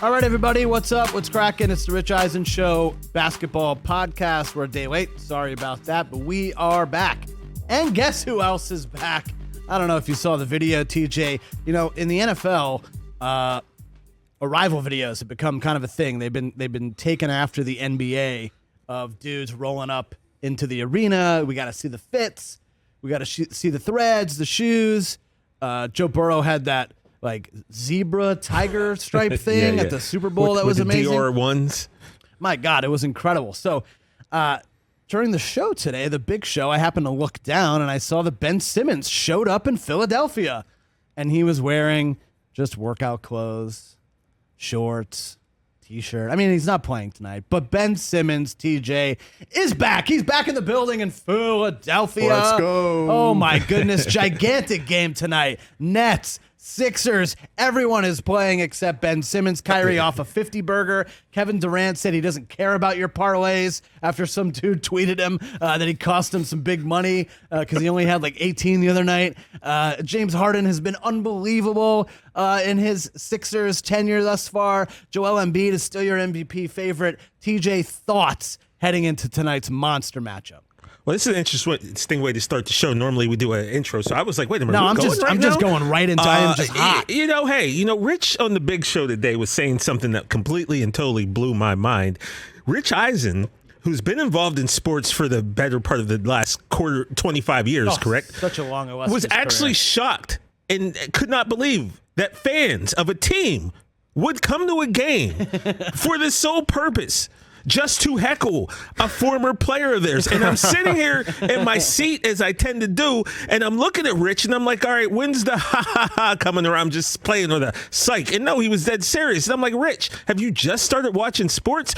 All right, everybody, what's up? What's cracking? It's the Rich Eisen Show basketball podcast. We're a day late. Sorry about that, but we are back. And guess who else is back? I don't know if you saw the video, TJ. You know, in the NFL, arrival videos have become kind of a thing. They've been taken after the NBA of dudes rolling up into the arena. We got to see the fits. We got to see the threads, the shoes. Joe Burrow had that like zebra tiger stripe thing at the Super Bowl. That was amazing. Dior ones. My God, it was incredible. So during the show today, the big show, I happened to look down and I saw that Ben Simmons showed up in Philadelphia, and he was wearing just workout clothes, shorts, T-shirt. I mean, he's not playing tonight, but Ben Simmons, TJ, is back. He's back in the building in Philadelphia. Let's go. Oh, my goodness. Gigantic game tonight. Nets, Sixers, everyone is playing except Ben Simmons. Kyrie off a 50-burger. Kevin Durant said he doesn't care about your parlays after some dude tweeted him that he cost him some big money because he only had like 18 the other night. James Harden has been unbelievable in his Sixers tenure thus far. Joel Embiid is still your MVP favorite. TJ, thoughts heading into tonight's monster matchup? Well, this is an interesting way to start the show. Normally we do an intro, so I was like, wait a minute. No, I'm just going right into I am just hot. Rich on the big show today was saying something that completely and totally blew my mind. Rich Eisen, who's been involved in sports for the better part of the last 25 years, correct? Such a long illustrious was actually career. Shocked and could not believe that fans of a team would come to a game for the sole purpose just to heckle a former player of theirs. And I'm sitting here in my seat, as I tend to do, and I'm looking at Rich, and I'm like, all right, when's the ha-ha-ha coming around? I'm just playing with a psych. And no, he was dead serious. And I'm like, Rich, have you just started watching sports?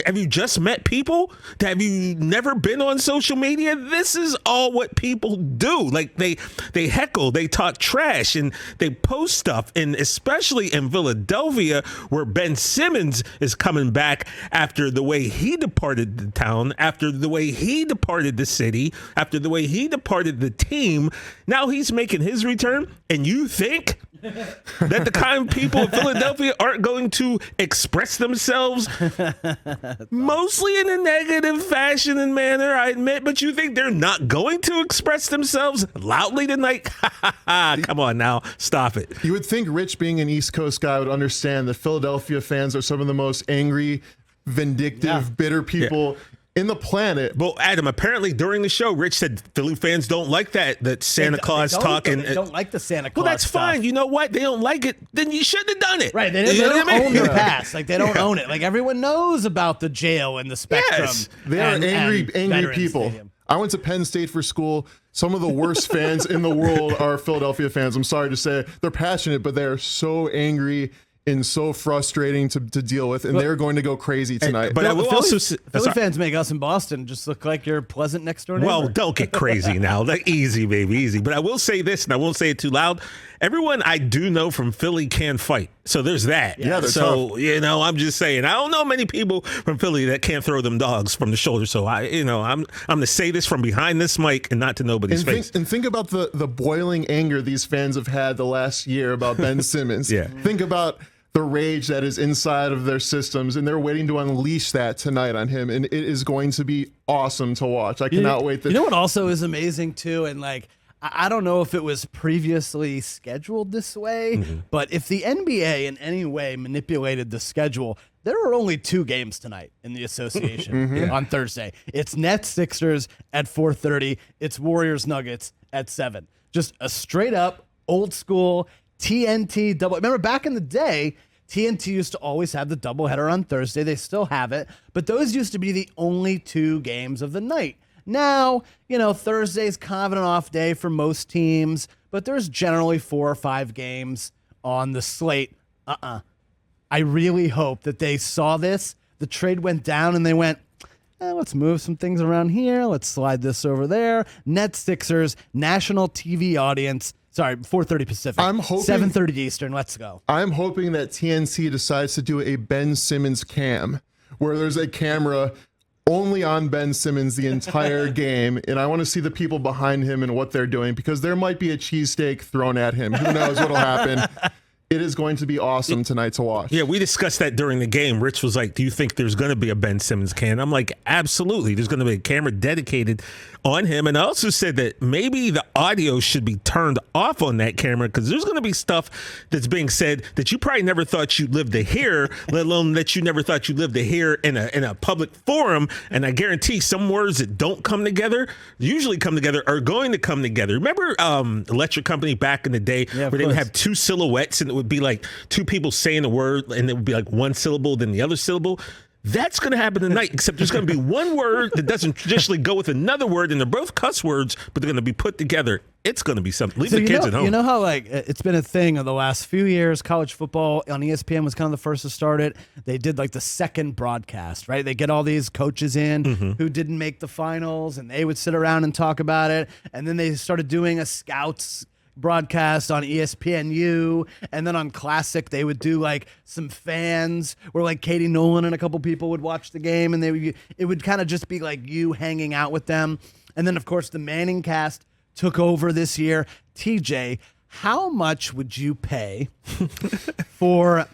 Have you just met people? Have you never been on social media? This is all what people do. Like, they heckle, they talk trash, and they post stuff. And especially in Philadelphia, where Ben Simmons is coming back after the way he departed the town, after the way he departed the city, after the way he departed the team. Now he's making his return, and you think that the kind of people in Philadelphia aren't going to express themselves mostly in a negative fashion and manner, I admit, but you think they're not going to express themselves loudly tonight? Come on now, stop it. You would think Rich, being an East Coast guy, would understand that Philadelphia fans are some of the most angry, vindictive, bitter people in the planet. Well, Adam, apparently during the show, Rich said Philly fans don't like that Santa Claus talk. They don't like the Santa Claus. Well, that's stuff. fine. You know what? They don't like it. Then you shouldn't have done it. Right. They don't own their past. Like, they don't own it. Like, everyone knows about the jail and the Spectrum. Yes. They are angry people. Stadium. I went to Penn State for school. Some of the worst fans in the world are Philadelphia fans. I'm sorry to say. They're passionate, but they're so angry and so frustrating to deal with, and they're going to go crazy tonight. But I will Philly fans make us in Boston just look like you're pleasant next door neighbor. Well, don't get crazy now. Like, easy, baby, easy. But I will say this, and I won't say it too loud. Everyone I do know from Philly can fight. So there's that. Yeah, they're so tough. I'm just saying. I don't know many people from Philly that can't throw them dogs from the shoulder. So I'm going to say this from behind this mic and not to nobody's face. And think about the boiling anger these fans have had the last year about Ben Simmons. Think about the rage that is inside of their systems, and they're waiting to unleash that tonight on him, and it is going to be awesome to watch. I cannot wait. You know what also is amazing too, and like, I don't know if it was previously scheduled this way, but if the NBA in any way manipulated the schedule, there are only 2 games tonight in the association on Thursday. It's Nets Sixers at 4:30. It's Warriors Nuggets at 7. Just a straight up old school TNT double. Remember back in the day, TNT used to always have the doubleheader on Thursday. They still have it, but those used to be the only 2 games of the night. Now, Thursday's kind of an off day for most teams, but there's generally 4 or 5 games on the slate. I really hope that they saw this. The trade went down and they went, let's move some things around here. Let's slide this over there. Nets Sixers, national TV audience. Sorry, 4:30 Pacific. I'm hoping 7:30 Eastern. Let's go. I'm hoping that TNT decides to do a Ben Simmons cam, where there's a camera only on Ben Simmons the entire game, and I want to see the people behind him and what they're doing, because there might be a cheesesteak thrown at him. Who knows what'll happen? It is going to be awesome tonight to watch. Yeah, we discussed that during the game. Rich was like, do you think there's going to be a Ben Simmons can? I'm like, absolutely. There's going to be a camera dedicated on him. And I also said that maybe the audio should be turned off on that camera because there's going to be stuff that's being said that you probably never thought you'd live to hear, let alone that you never thought you'd live to hear in a public forum. And I guarantee some words that don't come together, usually come together, are going to come together. Remember Electric Company back in the day where they would have two silhouettes and it would be like two people saying a word and it would be like one syllable, then the other syllable. That's going to happen tonight, except there's going to be one word that doesn't traditionally go with another word, and they're both cuss words, but they're going to be put together. It's going to be something. Leave the kids at home. You know how like it's been a thing of the last few years. College football on ESPN was kind of the first to start it. They did like the second broadcast, right? They get all these coaches in who didn't make the finals, and they would sit around and talk about it. And then they started doing a scouts broadcast on ESPNU, and then on Classic they would do like some fans where like Katie Nolan and a couple people would watch the game, and it would kind of just be like you hanging out with them. And then of course the Manning cast took over this year. TJ, how much would you pay for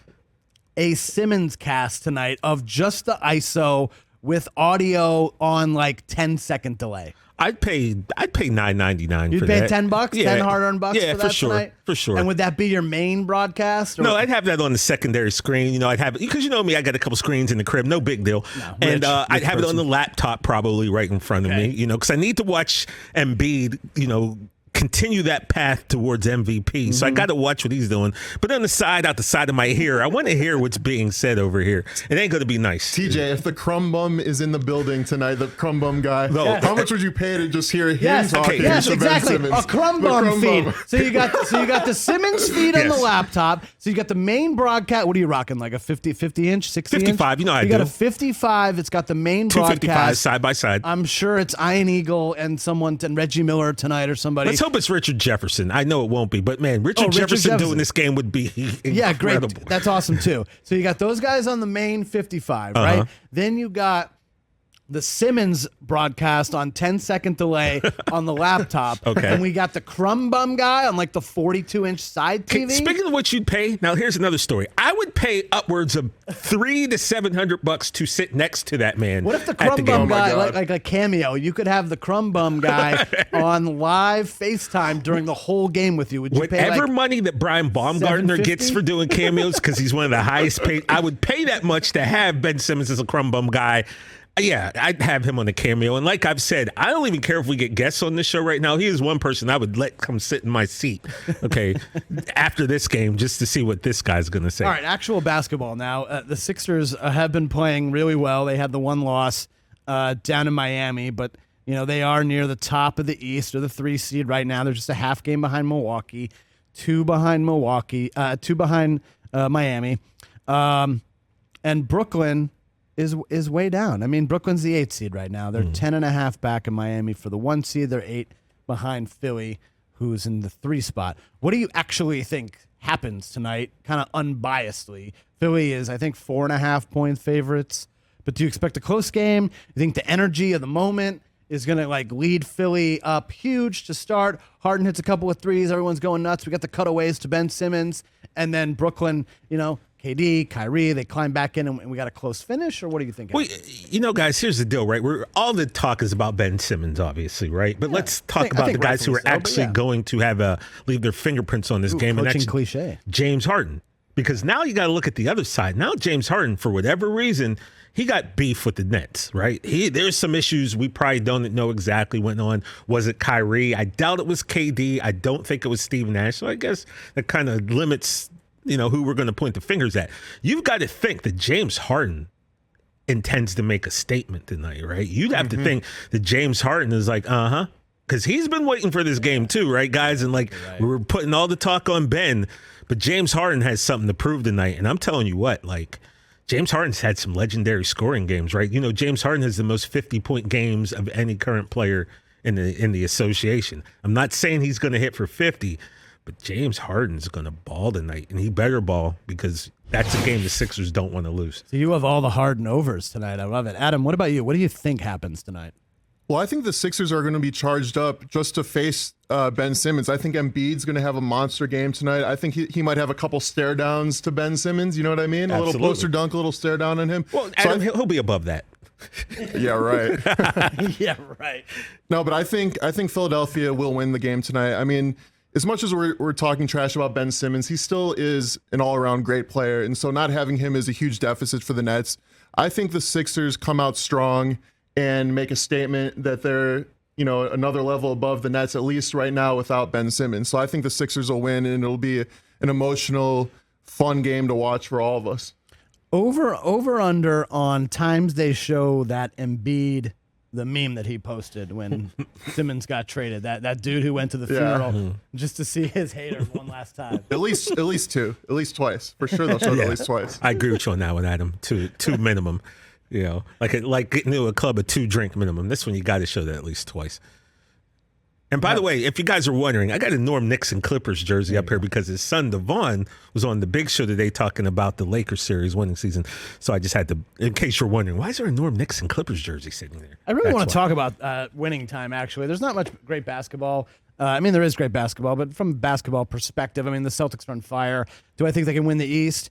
a Simmons cast tonight of just the ISO with audio on like 10-second delay? I'd pay $9.99. You'd pay $10, yeah. 10 hard-earned bucks for that for sure, tonight? for sure. And would that be your main broadcast? Or? No, I'd have that on the secondary screen. You know, I'd have it because you know me, I got a couple screens in the crib, no big deal. No, and I'd have it on the laptop probably right in front of me. You know, because I need to watch Embiid. You know, continue that path towards MVP. So I got to watch what he's doing. But on the side, out the side of my ear, I want to hear what's being said over here. It ain't going to be nice. TJ, if the crumb bum is in the building tonight, the crumb bum guy, how much would you pay to just hear him talking? Yes, to exactly. Ben Simmons? A crumb bum feed. So you got the Simmons feed on the laptop. So you got the main broadcast. What are you rocking? Like a 50-inch, 60 inch? 55. You know I do. You got a 55. It's got the main 255 broadcast side by side. I'm sure it's Ian Eagle and Reggie Miller tonight or somebody. Let's hope it's Richard Jefferson. I know it won't be, but man, Richard Jefferson doing this game would be incredible. Great. That's awesome too. So you got those guys on the main 55, right? Then you got the Simmons broadcast on 10-second delay on the laptop. And we got the crumb bum guy on like the 42-inch side TV. Speaking of what you'd pay, now here's another story. I would pay upwards of $300 to $700 to sit next to that man. What if the crumb bum guy, like a cameo, you could have the crumb bum guy on live FaceTime during the whole game with you? Would you pay whatever money that Brian Baumgartner gets for doing cameos because he's one of the highest paid? I would pay that much to have Ben Simmons as a crumb bum guy. Yeah, I'd have him on the cameo. And like I've said, I don't even care if we get guests on this show right now. He is one person I would let come sit in my seat, after this game just to see what this guy's going to say. All right, actual basketball now. The Sixers have been playing really well. They had the one loss down in Miami, but you know they are near the top of the East or the 3 seed right now. They're just a half game behind Milwaukee, 2 behind Miami. And Brooklyn is way down. I mean, Brooklyn's the 8 seed right now. They're 10.5 back in Miami for the 1 seed. They're 8 behind Philly, who's in the 3 spot. What do you actually think happens tonight, kind of unbiasedly? Philly is, I think, 4.5-point favorites. But do you expect a close game? You think the energy of the moment is going to like lead Philly up huge to start? Harden hits a couple of threes. Everyone's going nuts. We got the cutaways to Ben Simmons. And then Brooklyn, KD, Kyrie, they climb back in and we got a close finish, or what do you think? Well, guys, here's the deal, right? All the talk is about Ben Simmons, obviously, right? But let's talk about the guys who are actually going to leave their fingerprints on this game. And that's cliche. James Harden. Because now you got to look at the other side. Now James Harden, for whatever reason, he got beef with the Nets, right? There's some issues we probably don't know exactly what went on. Was it Kyrie? I doubt it was KD. I don't think it was Steve Nash. So I guess that kind of limits who we're going to point the fingers at. You've got to think that James Harden intends to make a statement tonight, right? You'd have to think that James Harden is like, because he's been waiting for this game too, right, guys? And we were putting all the talk on Ben, but James Harden has something to prove tonight. And I'm telling you what, James Harden's had some legendary scoring games, right? James Harden has the most 50-point games of any current player in the association. I'm not saying he's going to hit for 50, but James Harden's going to ball tonight, and he better ball because that's a game the Sixers don't want to lose. So you have all the Harden overs tonight. I love it. Adam, what about you? What do you think happens tonight? Well, I think the Sixers are going to be charged up just to face Ben Simmons. I think Embiid's going to have a monster game tonight. I think he might have a couple stare downs to Ben Simmons. You know what I mean? Absolutely. A little poster dunk, a little stare down on him. Well, Adam, he'll be above that. Yeah, right. Yeah, right. No, but I think Philadelphia will win the game tonight. I mean, as much as we're talking trash about Ben Simmons, he still is an all-around great player, and so not having him is a huge deficit for the Nets. I think the Sixers come out strong and make a statement that they're, another level above the Nets, at least right now, without Ben Simmons. So I think the Sixers will win, and it'll be an emotional, fun game to watch for all of us. Over under on times they show that Embiid, the meme that he posted when Simmons got traded, that dude who went to the funeral just to see his haters one last time. At least two, at least twice. For sure they'll show it at least twice. I agree with you on that one, Adam. Two minimum. Like getting to a club a 2-drink minimum. This one you got to show that at least twice. And by the way, if you guys are wondering, I got a Norm Nixon Clippers jersey up here because his son Devon was on the Big Show today talking about the Lakers series winning season. So I just had to, in case you're wondering, why is there a Norm Nixon Clippers jersey sitting there? I really want to talk about winning time, actually. There's not much great basketball. There is great basketball, but from a basketball perspective, the Celtics are on fire. Do I think they can win the East?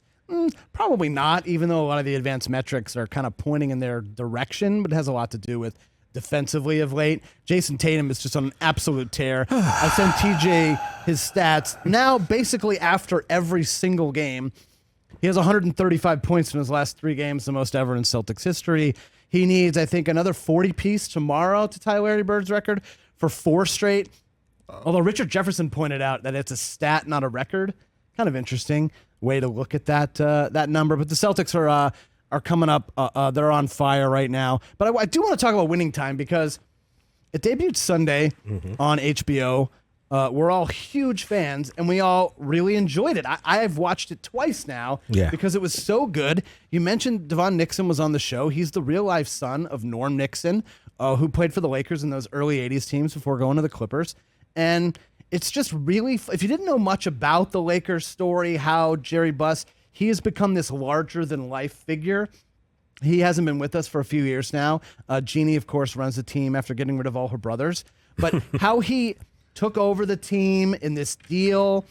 Probably not, even though a lot of the advanced metrics are kind of pointing in their direction, but it has a lot to do with defensively of late. Jason Tatum is just on an absolute tear. I sent TJ his stats. Now, basically, after every single game, he has 135 points in his last 3 games, the most ever in Celtics history. He needs, I think, another 40-piece tomorrow to tie Larry Bird's record for 4 straight. Although Richard Jefferson pointed out that it's a stat, not a record. Kind of interesting way to look at that number. But the Celtics are coming up. They're on fire right now. But I do want to talk about winning time because it debuted Sunday on HBO. We're all huge fans, and we all really enjoyed it. I've watched it twice now because it was so good. You mentioned Devon Nixon was on the show. He's the real-life son of Norm Nixon, who played for the Lakers in those early 80s teams before going to the Clippers. And it's just really, if you didn't know much about the Lakers story, how Jerry Buss, he has become this larger-than-life figure. He hasn't been with us for a few years now. Jeannie, of course, runs the team after getting rid of all her brothers. But how he took over the team in this deal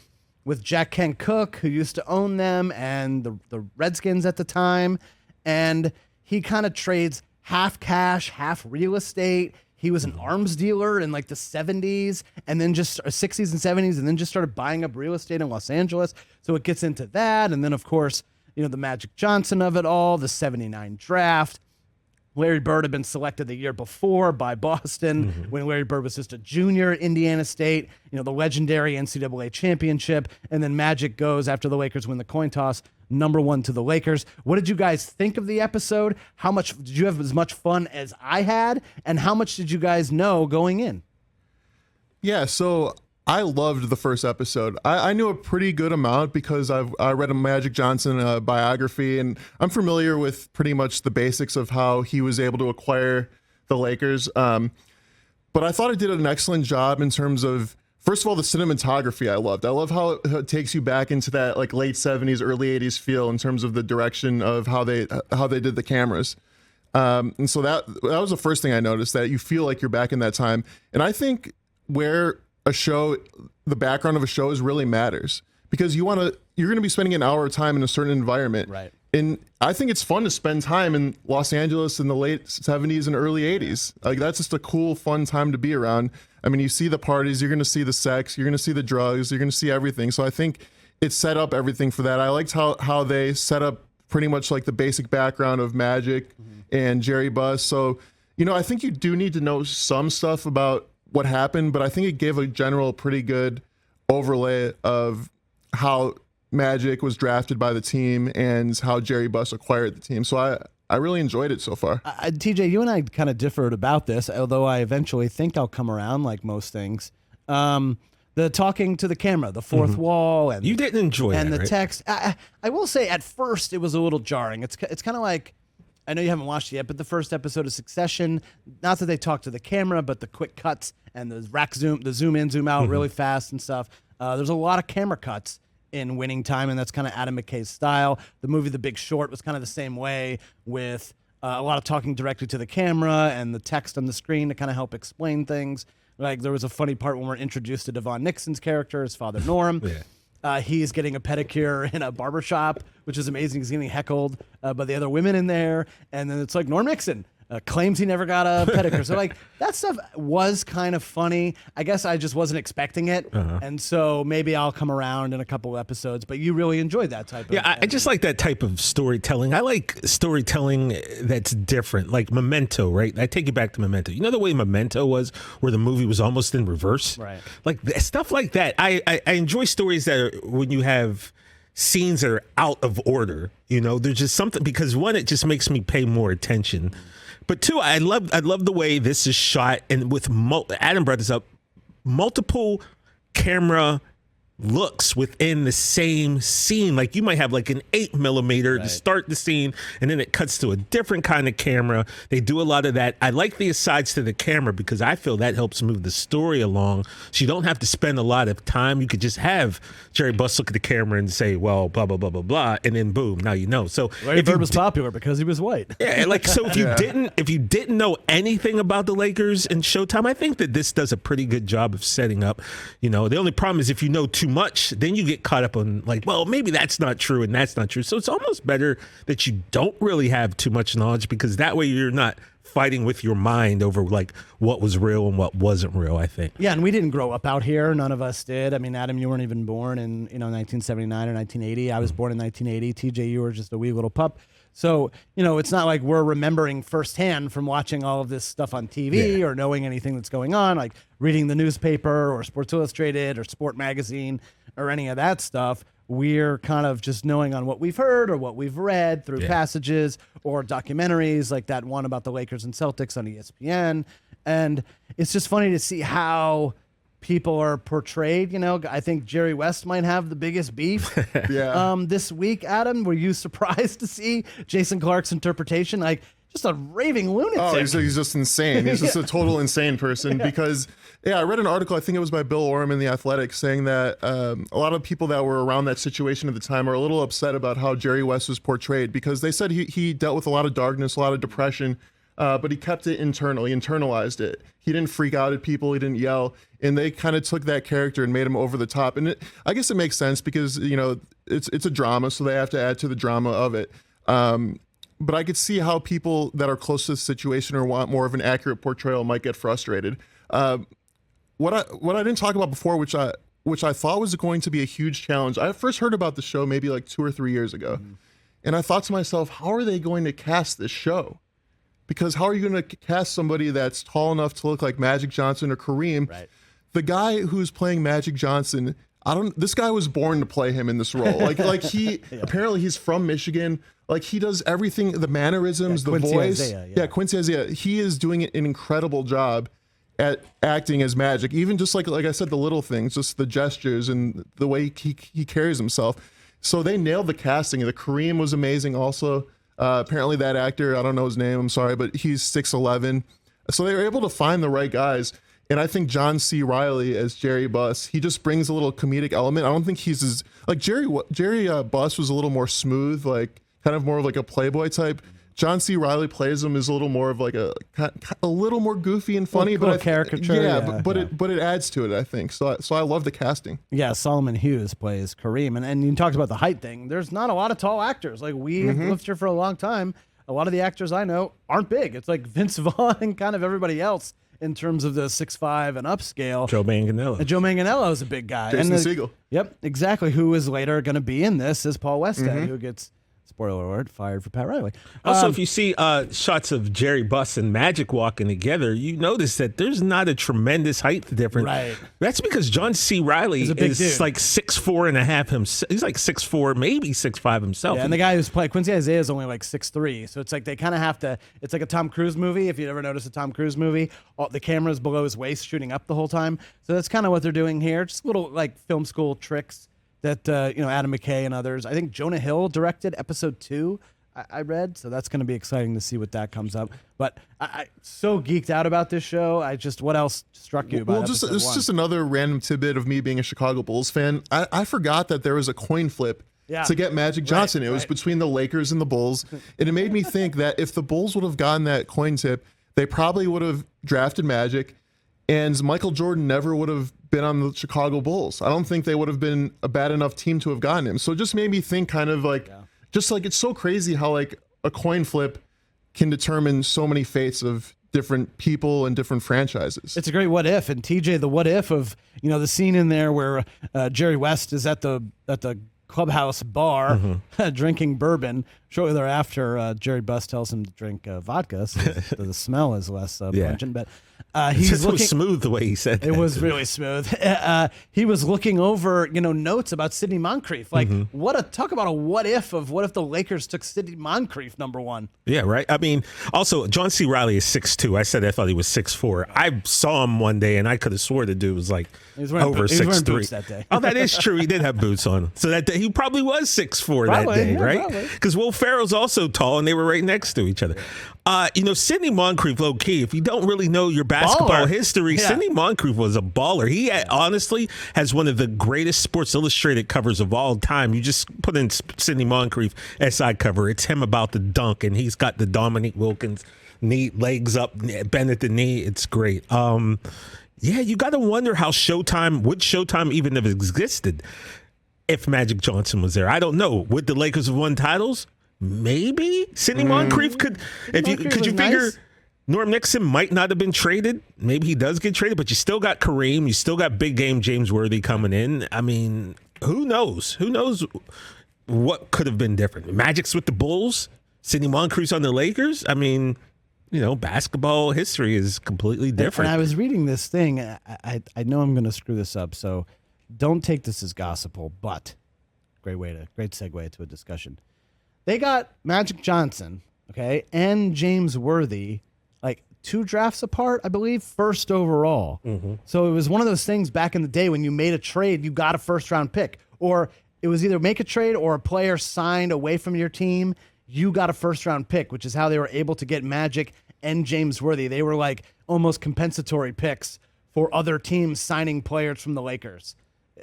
with Jack Kent Cooke, who used to own them, and the Redskins at the time. And he kind of trades half cash, half real estate. He was an arms dealer in like the 70s and then just 60s and 70s and then just started buying up real estate in Los Angeles. So it gets into that. And then, of course, the Magic Johnson of it all, the 79 draft. Larry Bird had been selected the year before by Boston when Larry Bird was just a junior at Indiana State, the legendary NCAA championship. And then Magic goes after the Lakers win the coin toss, #1 to the Lakers. What did you guys think of the episode? How much did you have as much fun as I had? And how much did you guys know going in? Yeah, so I loved the first episode. I knew a pretty good amount because I read a Magic Johnson biography, and I'm familiar with pretty much the basics of how he was able to acquire the Lakers. But I thought it did an excellent job in terms of, first of all, the cinematography I loved. I love how it takes you back into that like late 70s, early 80s feel in terms of the direction of how they did the cameras. And so that was the first thing I noticed, that you feel like you're back in that time. And I think where the background of a show really matters, because you're going to be spending an hour of time in a certain environment. Right. And I think it's fun to spend time in Los Angeles in the late 70s and early 80s. Like, that's just a cool, fun time to be around. You see the parties, you're going to see the sex, you're going to see the drugs, you're going to see everything. So I think it set up everything for that. I liked how they set up pretty much like the basic background of Magic and Jerry Buss. So, I think you do need to know some stuff about what happened, but I think it gave a general pretty good overlay of how Magic was drafted by the team and how Jerry Buss acquired the team. So I really enjoyed it so far. TJ, you and I kind of differed about this, although I eventually think I'll come around like most things. The talking to the camera, the fourth wall, and you didn't enjoy and that, the right? text. I will say at first it was a little jarring. It's kind of like, I know you haven't watched it yet, but the first episode of Succession, not that they talk to the camera, but the quick cuts and the zoom in, zoom out really fast and stuff. There's a lot of camera cuts in Winning Time, and that's kind of Adam McKay's style. The movie The Big Short was kind of the same way with a lot of talking directly to the camera and the text on the screen to kind of help explain things. Like there was a funny part when we're introduced to Devon Nixon's character, his father Norm. He's getting a pedicure in a barbershop, which is amazing. He's getting heckled by the other women in there. And then it's like Norm Nixon claims he never got a pedicure. So like that stuff was kind of funny. I guess I just wasn't expecting it. And so maybe I'll come around in a couple of episodes, but you really enjoyed that type of. Yeah, I just like that type of storytelling. I like storytelling that's different, like Memento, right? I take you back to Memento. You know the way Memento was, where the movie was almost in reverse? Right. Like stuff like that. I enjoy stories that are when you have scenes that are out of order. You know, there's just something, because one, it just makes me pay more attention. But two, I love the way this is shot, and with Adam brought this up, multiple camera looks within the same scene. Like you might have like an 8mm to start the scene, and then it cuts to a different kind of camera. They do a lot of that. I like the asides to the camera because I feel that helps move the story along. So you don't have to spend a lot of time. You could just have Jerry Buss look at the camera and say, well, blah, blah, blah, blah, blah, and then boom, now you know. So Larry Bird was popular because he was white. Yeah, like so if you didn't know anything about the Lakers and Showtime, I think that this does a pretty good job of setting up. You know, the only problem is if you know too much, then you get caught up on like, well, maybe that's not true and that's not true. So it's almost better that you don't really have too much knowledge, because that way you're not fighting with your mind over like what was real and what wasn't real, I think. Yeah, and we didn't grow up out here. None of us did. I mean, Adam, you weren't even born in 1979 or 1980. I was born in 1980. TJ, you were just a wee little pup. So, it's not like we're remembering firsthand from watching all of this stuff on TV or knowing anything that's going on, like reading the newspaper or Sports Illustrated or Sport Magazine or any of that stuff. We're kind of just knowing on what we've heard or what we've read through passages or documentaries like that one about the Lakers and Celtics on ESPN. And it's just funny to see how people are portrayed. I think Jerry West might have the biggest beef this week. Adam, were you surprised to see Jason Clark's interpretation? Like, just a raving lunatic. Oh, he's just insane. He's just a total insane person because, I read an article, I think it was by Bill Oram in The Athletic, saying that a lot of people that were around that situation at the time are a little upset about how Jerry West was portrayed, because they said he dealt with a lot of darkness, a lot of depression, but he kept it internal. He internalized it. He didn't freak out at people. He didn't yell. And they kind of took that character and made him over the top. And I guess it makes sense because, it's a drama, so they have to add to the drama of it. But I could see how people that are close to the situation or want more of an accurate portrayal might get frustrated. What I didn't talk about before, which I thought was going to be a huge challenge. I first heard about the show maybe like 2 or 3 years ago. And I thought to myself, how are they going to cast this show? Because how are you going to cast somebody that's tall enough to look like Magic Johnson or Kareem? Right. The guy who's playing Magic Johnson, this guy was born to play him in this role. Like he apparently he's from Michigan. Like he does everything, the mannerisms, the Quincy voice. Isaiah, Quincy Isaiah. He is doing an incredible job at acting as Magic. Even just like I said, the little things, just the gestures and the way he carries himself. So they nailed the casting. The Kareem was amazing also. Apparently that actor, I don't know his name, I'm sorry, but he's 6'11". So they were able to find the right guys. And I think John C. Reilly as Jerry Buss, he just brings a little comedic element. I don't think he's as, like Jerry Buss was a little more smooth, like kind of more of like a playboy type. John C. Reilly plays him as a little more of like a little more goofy and funny, but caricature. But it adds to it, I think. So I love the casting. Yeah, Solomon Hughes plays Kareem, and you talked about the height thing. There's not a lot of tall actors. Like we have lived here for a long time. A lot of the actors I know aren't big. It's like Vince Vaughn and kind of everybody else in terms of the 6'5" and upscale. Joe Manganiello. And Joe Manganiello is a big guy. Jason Segel. Yep, exactly. Who is later going to be in this is Paul Westhead, who gets, spoiler alert, fired for Pat Riley. Also, if you see shots of Jerry Buss and Magic walking together, you notice that there's not a tremendous height difference. Right. That's because John C. Reilly is like 6'4.5" himself. He's like 6'4", maybe 6'5" himself. Yeah, and the guy who's playing Quincy Isaiah is only like 6'3", so it's like they kind of have to. It's like a Tom Cruise movie. If you ever notice a Tom Cruise movie, the camera's below his waist, shooting up the whole time. So that's kind of what they're doing here. Just little like film school tricks that Adam McKay and others. I think Jonah Hill directed episode 2. I read, so that's going to be exciting to see what that comes up. But I so geeked out about this show. What else struck you about it's just another random tidbit of me being a Chicago Bulls fan. I forgot that there was a coin flip to get Magic Johnson. It was between the Lakers and the Bulls. And it made me think that if the Bulls would have gotten that coin tip, they probably would have drafted Magic, and Michael Jordan never would have been on the Chicago Bulls. I don't think they would have been a bad enough team to have gotten him. So it just made me think kind of like, just like it's so crazy how like a coin flip can determine so many fates of different people and different franchises. It's a great what if. And TJ, the what if of, the scene in there where Jerry West is at the clubhouse bar drinking bourbon. Shortly thereafter, Jerry Buss tells him to drink vodka, so the smell is less pungent. But he's looking smooth the way he said that. It was really smooth. He was looking over, notes about Sidney Moncrief. Like, talk about a what if the Lakers took Sidney Moncrief #1. Yeah, right. I mean, also John C. Reilly is 6'2". I said I thought he was 6'4". I saw him one day and I could have swore the dude was like over 6'3". That day. Oh, that is true. He did have boots on. So that day he probably was 6'4" that day, right? Because Will Ferrell's also tall and they were right next to each other. Sidney Moncrief, low key, if you don't really know your basketball history, Sidney Moncrief was a baller. He honestly has one of the greatest Sports Illustrated covers of all time. You just put in Sidney Moncrief SI cover. It's him about the dunk, and he's got the Dominique Wilkins knee, legs up, bend at the knee. It's great. You got to wonder how would Showtime even have existed if Magic Johnson was there? I don't know. Would the Lakers have won titles? Maybe Sidney Moncrief could. Could you figure Norm Nixon might not have been traded? Maybe he does get traded, but you still got Kareem. You still got big game James Worthy coming in. I mean, who knows? Who knows what could have been different? Magic's with the Bulls. Sidney Moncrief's on the Lakers. I mean, basketball history is completely different. And I was reading this thing. I know I'm going to screw this up, so don't take this as gospel. But great segue to a discussion. They got Magic Johnson, and James Worthy, like 2 drafts apart, I believe, first overall. So it was one of those things back in the day when you made a trade, you got a first-round pick. Or it was either make a trade or a player signed away from your team, you got a first-round pick, which is how they were able to get Magic and James Worthy. They were like almost compensatory picks for other teams signing players from the Lakers.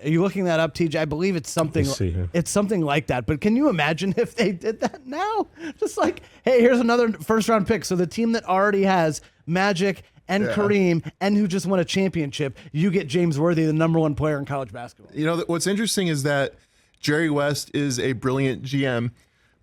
Are you looking that up, TJ? I believe it's something. It's something like that. But can you imagine if they did that now? Just like, hey, here's another first-round pick. So the team that already has Magic and Kareem and who just won a championship, you get James Worthy, the #1 player in college basketball. What's interesting is that Jerry West is a brilliant GM,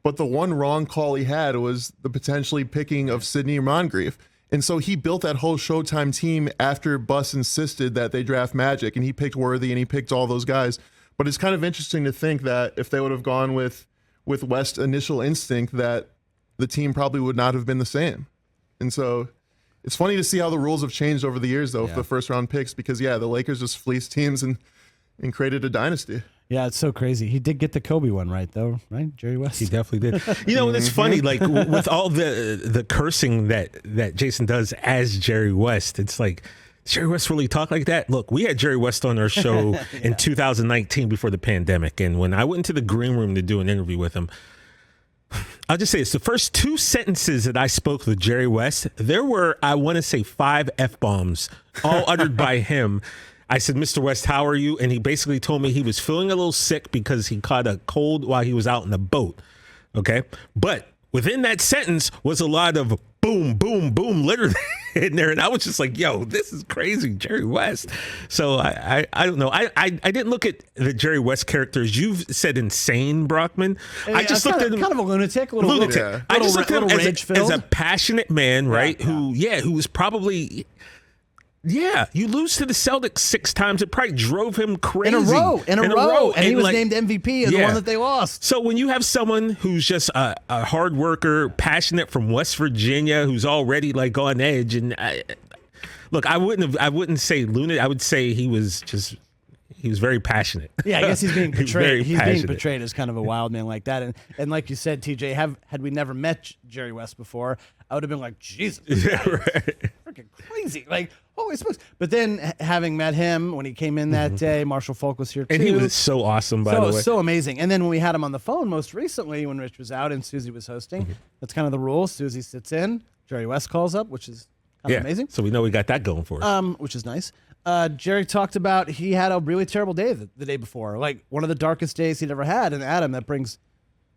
but the one wrong call he had was the potentially picking of Sidney Moncrief. And so he built that whole Showtime team after Buss insisted that they draft Magic, and he picked Worthy and he picked all those guys. But it's kind of interesting to think that if they would have gone with West's initial instinct, that the team probably would not have been the same. And so it's funny to see how the rules have changed over the years, though, for the first-round picks, because, the Lakers just fleeced teams and created a dynasty. Yeah, it's so crazy. He did get the Kobe one right, though, right? Jerry West. He definitely did. And it's funny, like with all the cursing that Jason does as Jerry West, it's like, Jerry West really talk like that? Look, we had Jerry West on our show in 2019 before the pandemic, and when I went into the green room to do an interview with him, I'll just say it's the first 2 sentences that I spoke with Jerry West. There were, I want to say, 5 F-bombs, all uttered by him. I said, Mr. West, how are you? And he basically told me he was feeling a little sick because he caught a cold while he was out in the boat. Okay. But within that sentence was a lot of boom, boom, boom, literally in there. And I was just like, yo, this is crazy, Jerry West. So I don't know. I didn't look at the Jerry West characters. You've said insane, Brockman. I just looked at him. Kind of a lunatic. Lunatic. I just looked at him as a passionate man, right? Who was probably... Yeah, you lose to the Celtics 6 times. It probably drove him crazy. In a row. And he was named MVP and the one that they lost. So when you have someone who's just a hard worker, passionate from West Virginia, who's already like on edge, and I wouldn't say lunatic. I would say he was very passionate. Yeah, I guess he's being portrayed. He's being portrayed as kind of a wild man like that. And like you said, TJ, had we never met Jerry West before, I would have been like, Jesus, freaking crazy. Like, holy smokes. But then having met him when he came in that day, Marshall Falk was here too. And he was so awesome, by the way. So amazing. And then when we had him on the phone most recently when Rich was out and Susie was hosting, that's kind of the rule. Susie sits in, Jerry West calls up, which is kind of amazing. So we know we got that going for us. Which is nice. Jerry talked about he had a really terrible day the day before, like one of the darkest days he'd ever had. And Adam, that brings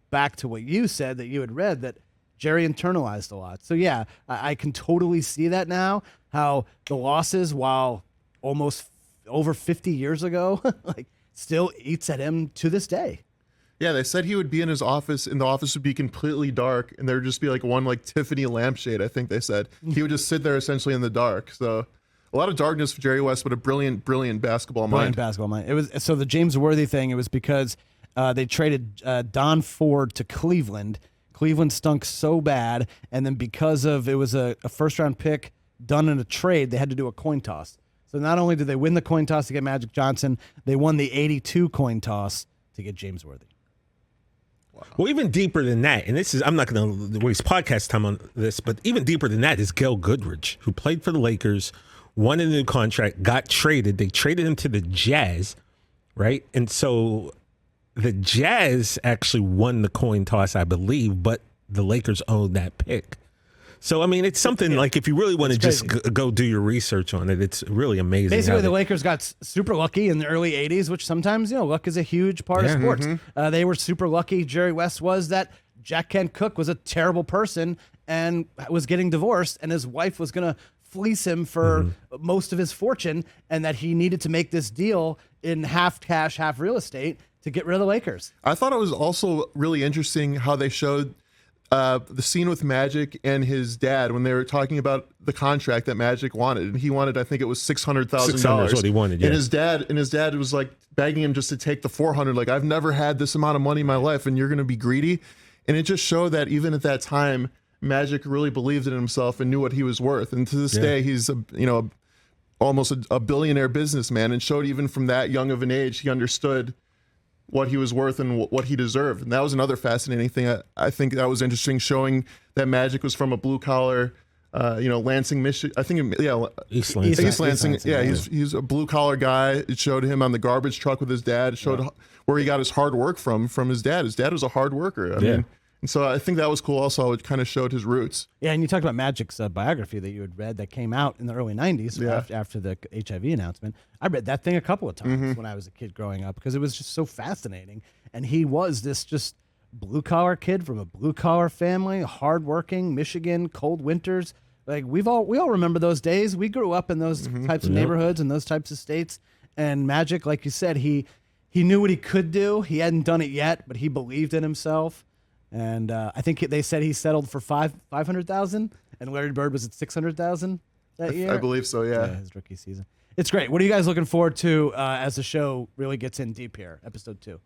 back to what you said that you had read, that Jerry internalized a lot. So yeah, I can totally see that now, how the losses, while almost over 50 years ago, like still eats at him to this day. Yeah, they said he would be in his office, and the office would be completely dark, and there would just be like one like Tiffany lampshade, I think they said. He would just sit there essentially in the dark. So a lot of darkness for Jerry West, but a brilliant basketball mind. Brilliant basketball mind. It was, so the James Worthy thing, it was because they traded Don Ford to Cleveland. Cleveland stunk so bad, and then because of it was a first-round pick done in a trade, they had to do a coin toss. So not only did they win the coin toss to get Magic Johnson, they won the 82 coin toss to get James Worthy. Well, even deeper than that, and this is, I'm not going to waste podcast time on this, but even deeper than that is Gail Goodrich, who played for the Lakers, won a new contract, got traded. They traded him to the Jazz, right? And so the Jazz actually won the coin toss, I believe, but the Lakers owned that pick. So, I mean, it's something like if you really want to just go do your research on it, it's really amazing. Basically, the Lakers got super lucky in the early 80s, which sometimes, luck is a huge part of sports. They were super lucky, Jerry West was, that Jack Kent Cooke was a terrible person and was getting divorced, and his wife was going to fleece him for most of his fortune, and that he needed to make this deal in half cash, half real estate to get rid of the Lakers. I thought it was also really interesting how they showed the scene with Magic and his dad when they were talking about the contract that Magic wanted, and he wanted, I think it was $600,000. What he wanted, yeah. And his dad was like begging him just to take the 400. Like, I've never had this amount of money in my life, and you're going to be greedy. And it just showed that even at that time, Magic really believed in himself and knew what he was worth. And to this day, he's almost a billionaire businessman, and showed even from that young of an age he understood what he was worth and what he deserved. And that was another fascinating thing. I think that was interesting, showing that Magic was from a blue collar, Lansing, Michigan. I think, East Lansing. East Lansing. Yeah, he's a blue collar guy. It showed him on the garbage truck with his dad. It showed where he got his hard work from his dad. His dad was a hard worker. I mean, and so I think that was cool also. It kind of showed his roots. Yeah, and you talked about Magic's biography that you had read that came out in the early 90s after the HIV announcement. I read that thing a couple of times when I was a kid growing up because it was just so fascinating. And he was this just blue-collar kid from a blue-collar family, hardworking, Michigan, cold winters. Like, we all remember those days. We grew up in those types of neighborhoods and those types of states. And Magic, like you said, he knew what he could do. He hadn't done it yet, but he believed in himself. And I think they said he settled for $500,000, and Larry Bird was at $600,000 that year. I believe so. Yeah, his rookie season. It's great. What are you guys looking forward to as the show really gets in deep here, episode 2?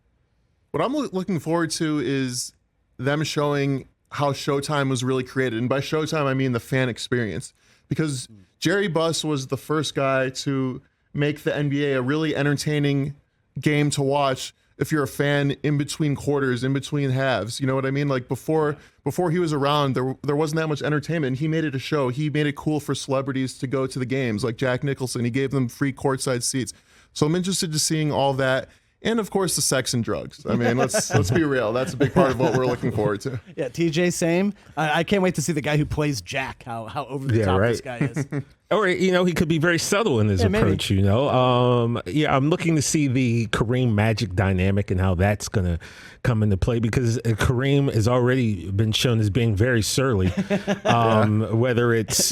What I'm looking forward to is them showing how Showtime was really created, and by Showtime I mean the fan experience, because Jerry Buss was the first guy to make the NBA a really entertaining game to watch. If you're a fan in between quarters, in between halves, you know what I mean? Like before he was around, there wasn't that much entertainment. He made it a show. He made it cool for celebrities to go to the games, like Jack Nicholson. He gave them free courtside seats. So I'm interested to seeing all that. And of course, the sex and drugs. I mean, let's be real. That's a big part of what we're looking forward to. Yeah, TJ, same. I can't wait to see the guy who plays Jack. How over the top this guy is. Or he could be very subtle in his approach. Maybe. I'm looking to see the Kareem Magic dynamic and how that's gonna come into play, because Kareem has already been shown as being very surly. Whether it's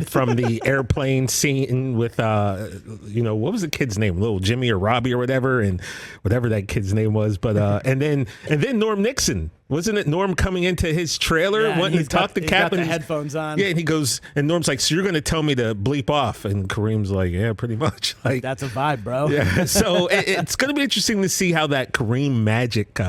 from the airplane scene with what was the kid's name, little Jimmy or Robbie or whatever, and whatever that kid's name was, but and then Norm Nixon. Wasn't it Norm coming into his trailer wanting to talk to Cap? Got the headphones on. Yeah, and he goes, and Norm's like, "So you're going to tell me to bleep off?" And Kareem's like, "Yeah, pretty much." Like, that's a vibe, bro. Yeah. So it's going to be interesting to see how that Kareem Magic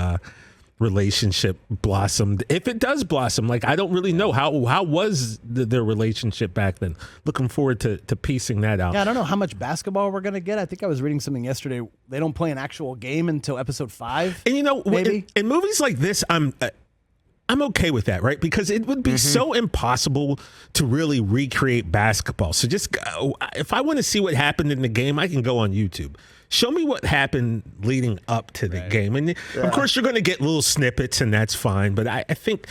relationship blossomed, if it does blossom. Like, I don't really know how was their relationship back then. Looking forward to piecing that out. Yeah, I don't know how much basketball we're gonna get. I think I was reading something yesterday. They don't play an actual game until episode 5. And maybe in movies like this, I'm okay with that, right? Because it would be so impossible to really recreate basketball. So just if I want to see what happened in the game, I can go on YouTube. Show me what happened leading up to the game. And of course, you're going to get little snippets, and that's fine. But I think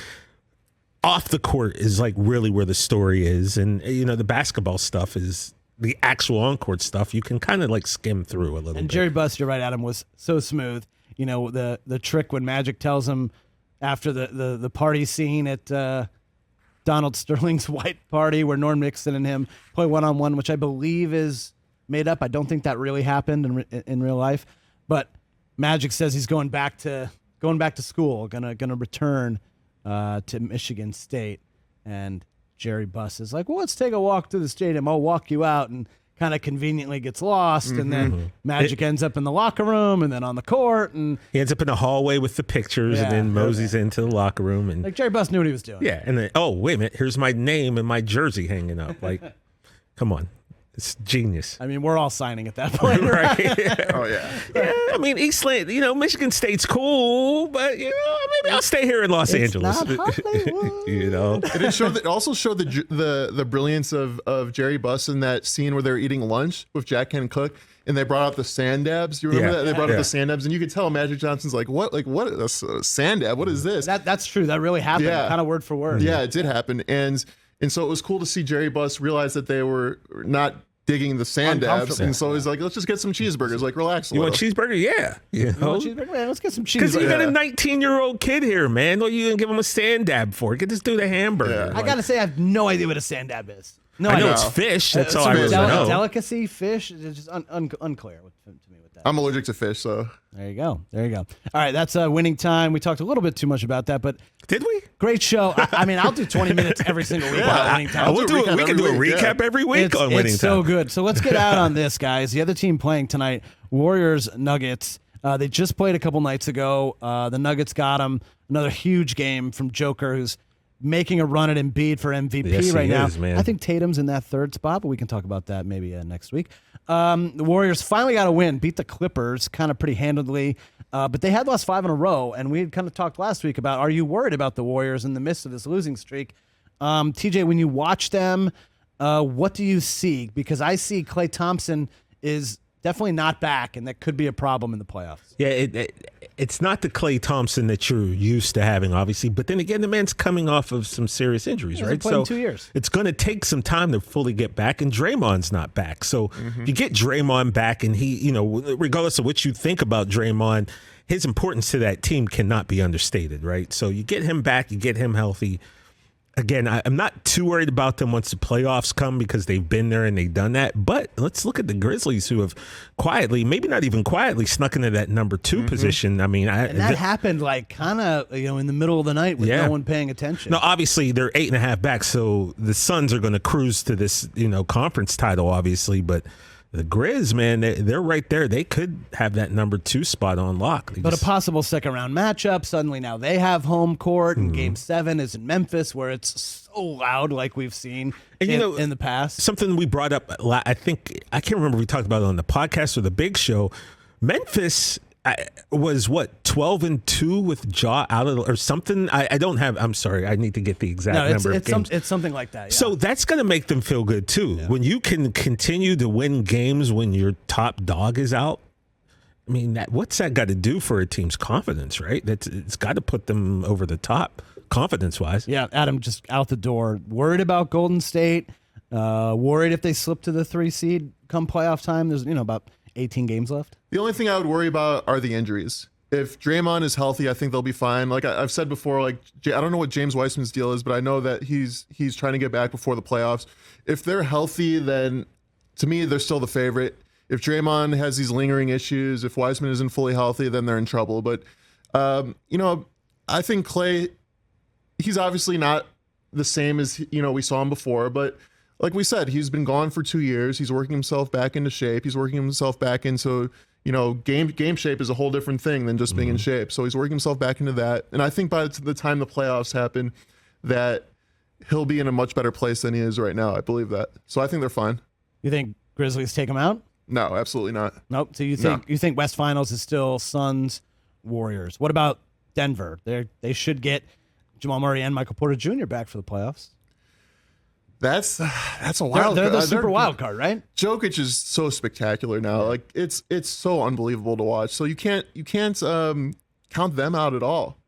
off the court is like really where the story is. And, the basketball stuff is the actual on-court stuff, you can kind of like skim through a little bit. And Jerry Buss, you're right, Adam, was so smooth. You know, the trick when Magic tells him after the party scene at Donald Sterling's white party where Norm Nixon and him play one-on-one, which I believe is made up. I don't think that really happened in real life. But Magic says he's going back to school, gonna return to Michigan State, and Jerry Buss is like, well, let's take a walk to the stadium. I'll walk you out, and kind of conveniently gets lost, and then Magic ends up in the locker room and then on the court, and he ends up in the hallway with the pictures, and then moseys into the locker room, and like Jerry Buss knew what he was doing. Yeah, and then wait a minute, here's my name and my jersey hanging up. Like, come on. It's genius. I mean, we're all signing at that point, right? Oh, yeah. Yeah, I mean, Eastland, Michigan State's cool, but, maybe I'll stay here in Los Angeles. Not Hollywood. And it also showed the brilliance of Jerry Buss in that scene where they were eating lunch with Jack Ken Cook, and they brought out the sand dabs. You remember that? They brought out the sand dabs, and you could tell Magic Johnson's like, what? Like, what? A sand dab? What is this? That's true. That really happened, kind of word for word. Yeah, it did happen. And so it was cool to see Jerry Buss realize that they were not digging the sand dabs, and so he's like, let's just get some cheeseburgers, like relax a little. You want cheeseburger? Yeah. You want cheeseburger? Man, let's get some cheeseburger. Because you got a 19-year-old kid here, man. What are you going to give him a sand dab for? Get this dude a hamburger. Yeah. I got to say, I have no idea what a sand dab is. No, I know it's fish. That's all I really know. Delicacy, fish. It's just unclear to me with that. I'm allergic to fish, so. There you go. All right, that's Winning Time. We talked a little bit too much about that, but did we? Great show. I mean, I'll do 20 minutes every single week on Winning Time. We can do a recap every week on Winning Time. It's so good. So let's get out on this, guys. The other team playing tonight, Warriors Nuggets. They just played a couple nights ago. The Nuggets got them. Another huge game from Joker, who's making a run at Embiid for MVP right now. Man. I think Tatum's in that third spot, but we can talk about that maybe next week. The Warriors finally got a win, beat the Clippers kind of pretty handedly, but they had lost 5 in a row, and we had kind of talked last week about, are you worried about the Warriors in the midst of this losing streak? TJ, when you watch them, what do you see? Because I see Klay Thompson is definitely not back, and that could be a problem in the playoffs. Yeah, it's not the Klay Thompson that you're used to having, obviously. But then again, the man's coming off of some serious injuries, right? So 2 years. It's going to take some time to fully get back, and Draymond's not back. So if you get Draymond back, and he, regardless of what you think about Draymond, his importance to that team cannot be understated, right? So you get him back, you get him healthy. Again, I'm not too worried about them once the playoffs come because they've been there and they've done that. But let's look at the Grizzlies, who have quietly, maybe not even quietly, snuck into that number 2 position. I mean, that happened like kind of in the middle of the night with no one paying attention. No, obviously they're 8.5 back, so the Suns are going to cruise to this conference title, obviously. But the Grizz, man, they're right there. They could have that number 2 spot on lock. But a possible second-round matchup, suddenly now they have home court, and Game 7 is in Memphis, where it's so loud like we've seen in the past. Something we brought up, I can't remember if we talked about it on the podcast or the big show. Memphis was 12-2 with Ja out of or something. I don't have. I'm sorry. I need to get the exact number of games. It's something like that. Yeah. So that's going to make them feel good too. Yeah. When you can continue to win games when your top dog is out. I mean, what's that got to do for a team's confidence, right? It's got to put them over the top confidence-wise. Yeah, Adam just out the door. Worried about Golden State. Worried if they slip to the 3 seed come playoff time. There's about 18 games left. The only thing I would worry about are the injuries. If Draymond is healthy, I think they'll be fine. Like I've said before, I don't know what James Wiseman's deal is, but I know that he's trying to get back before the playoffs. If they're healthy, then to me, they're still the favorite. If Draymond has these lingering issues, if Wiseman isn't fully healthy, then they're in trouble. But, I think Klay, he's obviously not the same as, we saw him before, but like we said, he's been gone for 2 years. He's working himself back into shape. He's working himself back into, game shape is a whole different thing than just being in shape. So he's working himself back into that. And I think by the time the playoffs happen, that he'll be in a much better place than he is right now. I believe that. So I think they're fine. You think Grizzlies take him out? No, absolutely not. Nope. So you think West Finals is still Suns, Warriors? What about Denver? They should get Jamal Murray and Michael Porter Jr. back for the playoffs. That's a wild. They're the super wild card, right? Jokic is so spectacular now. Like it's so unbelievable to watch. So you can't count them out at all.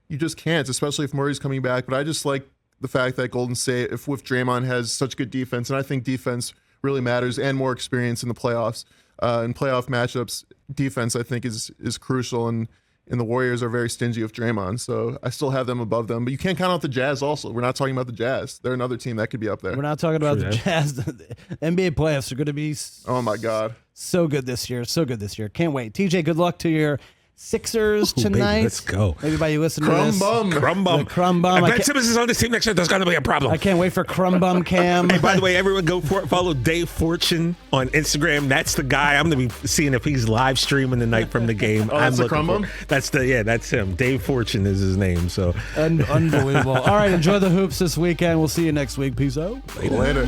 You just can't, especially if Murray's coming back. But I just like the fact that Golden State, with Draymond, has such good defense, and I think defense really matters, and more experience in the playoffs. In playoff matchups, defense, I think, is crucial, and the Warriors are very stingy with Draymond, so I still have them above them. But you can't count out the Jazz also. We're not talking about the Jazz. They're another team that could be up there. We're not talking about the Jazz. The NBA playoffs are going to be oh my God, so good this year. So good this year. Can't wait. TJ, good luck to your Sixers tonight. Baby, let's go. Maybe by you listening to this. Crumb bum. Crumb bum. Ben Simmons is on this team next year. There's going to be a problem. I can't wait for Crumb Bum Cam. Hey, by the way, everyone go follow Dave Fortune on Instagram. That's the guy. I'm going to be seeing if he's live streaming tonight from the game. Oh, that's the Crumb Bum? That's him. Dave Fortune is his name. So Unbelievable. All right, enjoy the hoops this weekend. We'll see you next week. Peace out. Later.